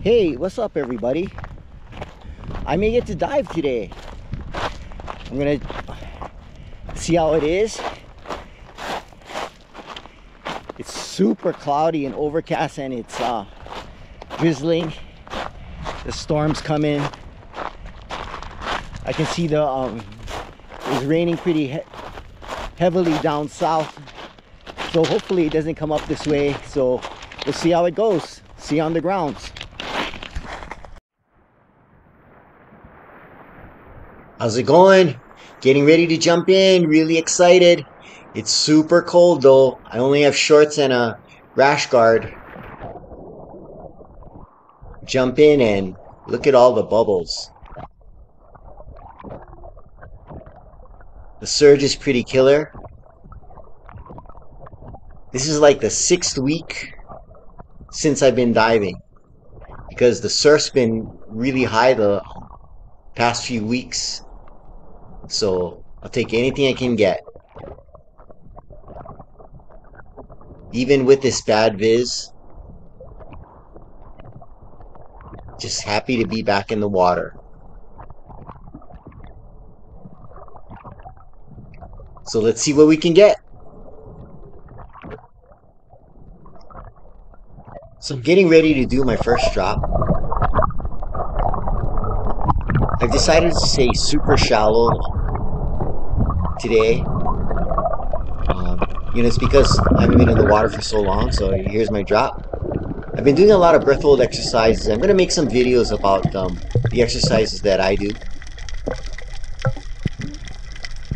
Hey, what's up everybody? I may get to dive today. I'm gonna see how it is. It's super cloudy and overcast, and it's drizzling. The storm's coming. I can see it's raining pretty heavily down south, so hopefully it doesn't come up this way. So we'll see how it goes. See you on the grounds. How's it going? Getting ready to jump in. Really excited. It's super cold though. I only have shorts and a rash guard. Jump in and look at all the bubbles. The surge is pretty killer. This is like the 6th week since I've been diving, because the surf's been really high the past few weeks. So I'll take anything I can get. Even with this bad viz, just happy to be back in the water. So let's see what we can get. So I'm getting ready to do my first drop. I've decided to stay super shallow today. It's because I haven't been in the water for so long. So here's my drop. I've been doing a lot of breath hold exercises. I'm going to make some videos about the exercises that I do.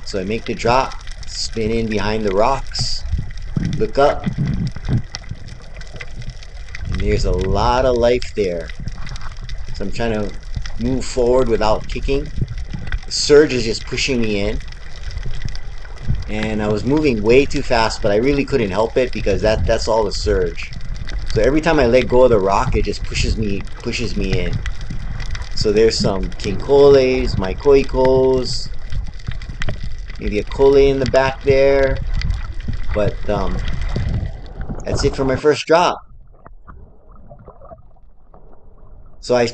So I make the drop, spin in behind the rocks, look up, and there's a lot of life there. So I'm trying to move forward without kicking. The surge is just pushing me in. And I was moving way too fast, but I really couldn't help it because that's all the surge. So every time I let go of the rock, it just pushes me in. So there's some kinkoles, maikoikos, maybe a kole in the back there. But that's it for my first drop. So I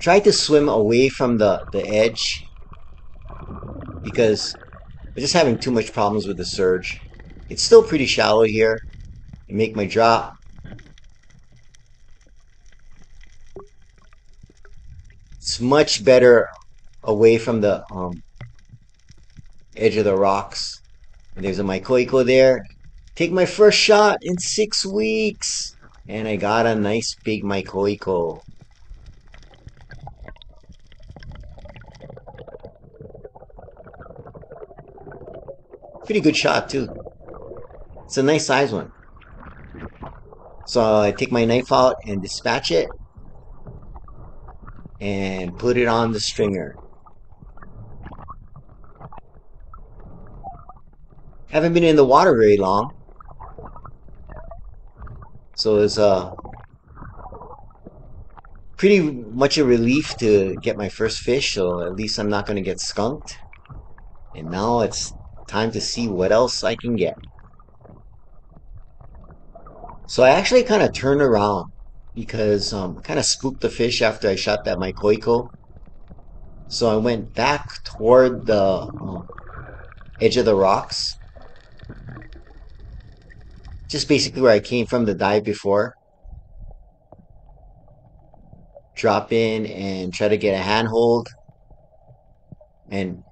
tried to swim away from the edge because I'm just having too much problems with the surge. It's still pretty shallow here. I make my drop. It's much better away from the edge of the rocks. And there's a maikoiko there. Take my first shot in 6 weeks. And I got a nice big maikoiko. Pretty good shot too. It's a nice size one. So I take my knife out and dispatch it and put it on the stringer. Haven't been in the water very long, so it's pretty much a relief to get my first fish. So at least I'm not going to get skunked. And now it's time to see what else I can get. So I actually kind of turned around because I kind of spooked the fish after I shot that maikoiko. So I went back toward the edge of the rocks, just basically where I came from the dive before. Drop in and try to get a handhold. And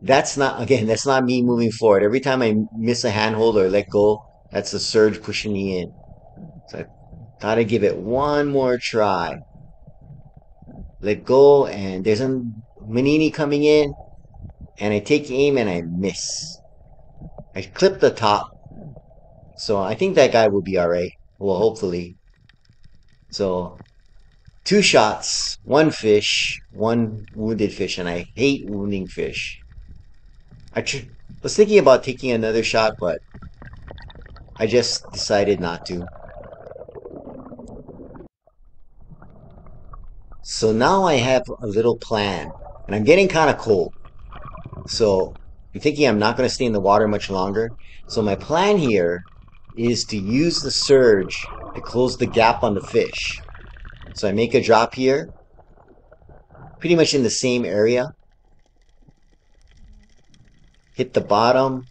that's not me moving forward. Every time I miss a handhold or let go, that's the surge pushing me in. So I thought I'd give it one more try. Let go, and there's a manini coming in, and I take aim and I miss. I clip the top. So I think that guy will be alright. Well, hopefully. So 2 shots, 1 fish, 1 wounded fish, and I hate wounding fish. I was thinking about taking another shot, but I just decided not to. So now I have a little plan, and I'm getting kind of cold. So I'm thinking I'm not going to stay in the water much longer. So my plan here is to use the surge to close the gap on the fish. So I make a drop here, pretty much in the same area. Hit the bottom,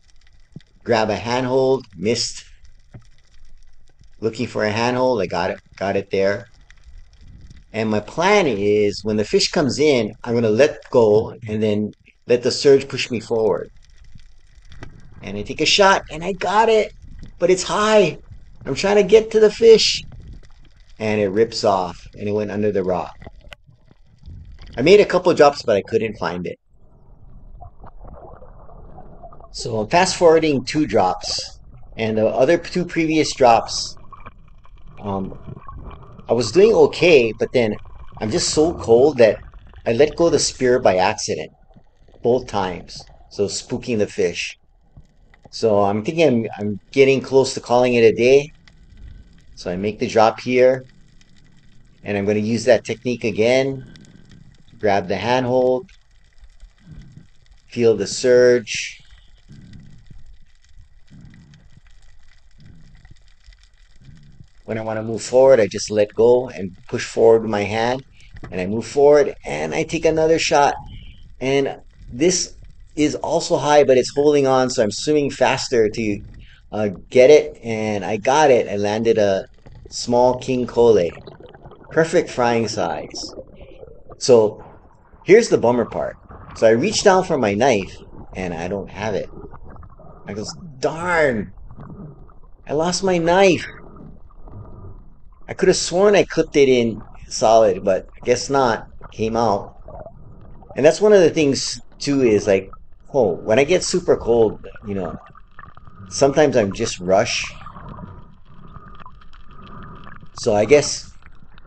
grab a handhold, missed. Looking for a handhold, I got it there. And my plan is when the fish comes in, I'm gonna let go and then let the surge push me forward. And I take a shot and I got it, but it's high. I'm trying to get to the fish and it rips off and it went under the rock. I made a couple drops, but I couldn't find it. So I'm fast forwarding 2 drops, and the other 2 previous drops, um, I was doing okay, but then I'm just so cold that I let go of the spear by accident both times. So spooking the fish. So I'm thinking I'm getting close to calling it a day. So I make the drop here, and I'm going to use that technique again. Grab the handhold, feel the surge. When I want to move forward, I just let go and push forward with my hand, and I move forward and I take another shot. And this is also high, but it's holding on, so I'm swimming faster to get it, and I got it. I landed a small king cole, perfect frying size. So here's the bummer part. So I reach down for my knife, and I don't have it. I goes, darn, I lost my knife. I could have sworn I clipped it in solid, but I guess not. Came out. And that's one of the things too is like, oh, when I get super cold, sometimes I'm just rush. So I guess,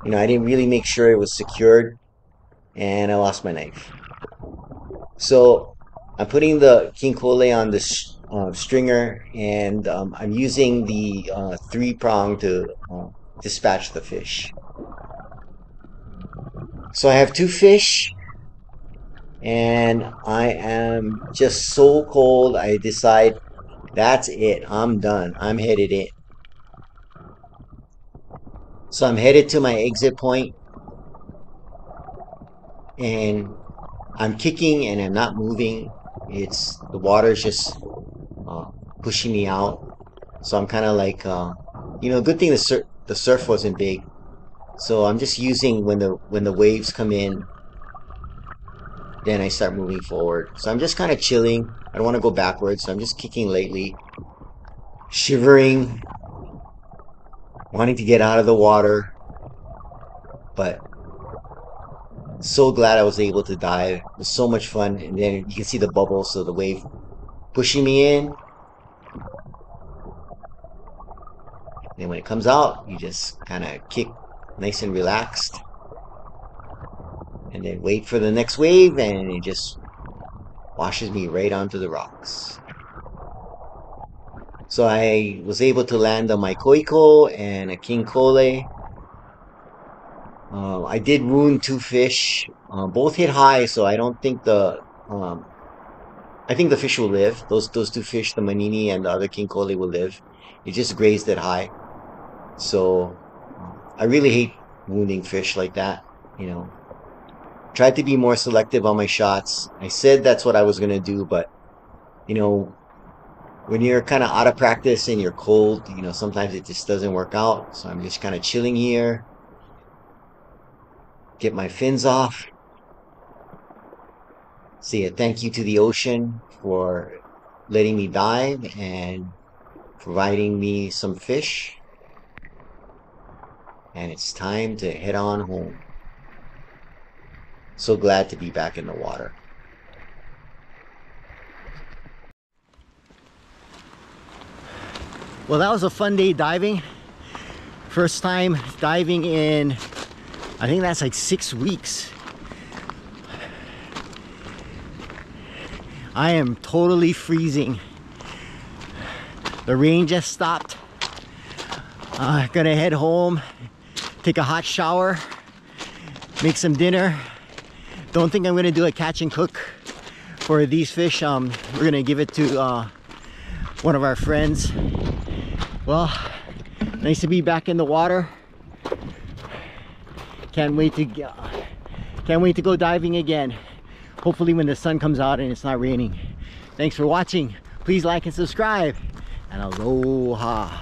I didn't really make sure it was secured and I lost my knife. So I'm putting the king cole on the stringer, and I'm using the 3-prong to dispatch the fish. So I have 2 fish, and I am just so cold. I decide that's it. I'm done. I'm headed in. So I'm headed to my exit point, and I'm kicking and I'm not moving. It's the water's just pushing me out. So I'm kind of like, good thing the surf wasn't big. So I'm just using when the waves come in, then I start moving forward. So I'm just kind of chilling. I don't want to go backwards, so I'm just kicking lately, shivering, wanting to get out of the water, but so glad I was able to dive. It was so much fun. And then you can see the bubbles, so the wave pushing me in. And then when it comes out, you just kind of kick nice and relaxed. And then wait for the next wave, and it just washes me right onto the rocks. So I was able to land a maikoiko and a king cole. I did wound 2 fish. Both hit high, so I don't think I think the fish will live. Those 2 fish, the manini and the other king cole, will live. It just grazed it high. So I really hate wounding fish like that. Tried to be more selective on my shots. I said that's what I was gonna do, but when you're kind of out of practice and you're cold, sometimes it just doesn't work out. So I'm just kind of chilling here. Get my fins off. Say a thank you to the ocean for letting me dive and providing me some fish. And it's time to head on home. So glad to be back in the water. Well, that was a fun day diving. First time diving in, I think that's like 6 weeks. I am totally freezing. The rain just stopped. Gonna head home, take a hot shower, make some dinner. Don't think I'm gonna do a catch and cook for these fish. We're gonna give it to one of our friends. Well, nice to be back in the water. Can't wait to go diving again. Hopefully when the sun comes out and it's not raining. Thanks for watching. Please like and subscribe. And aloha.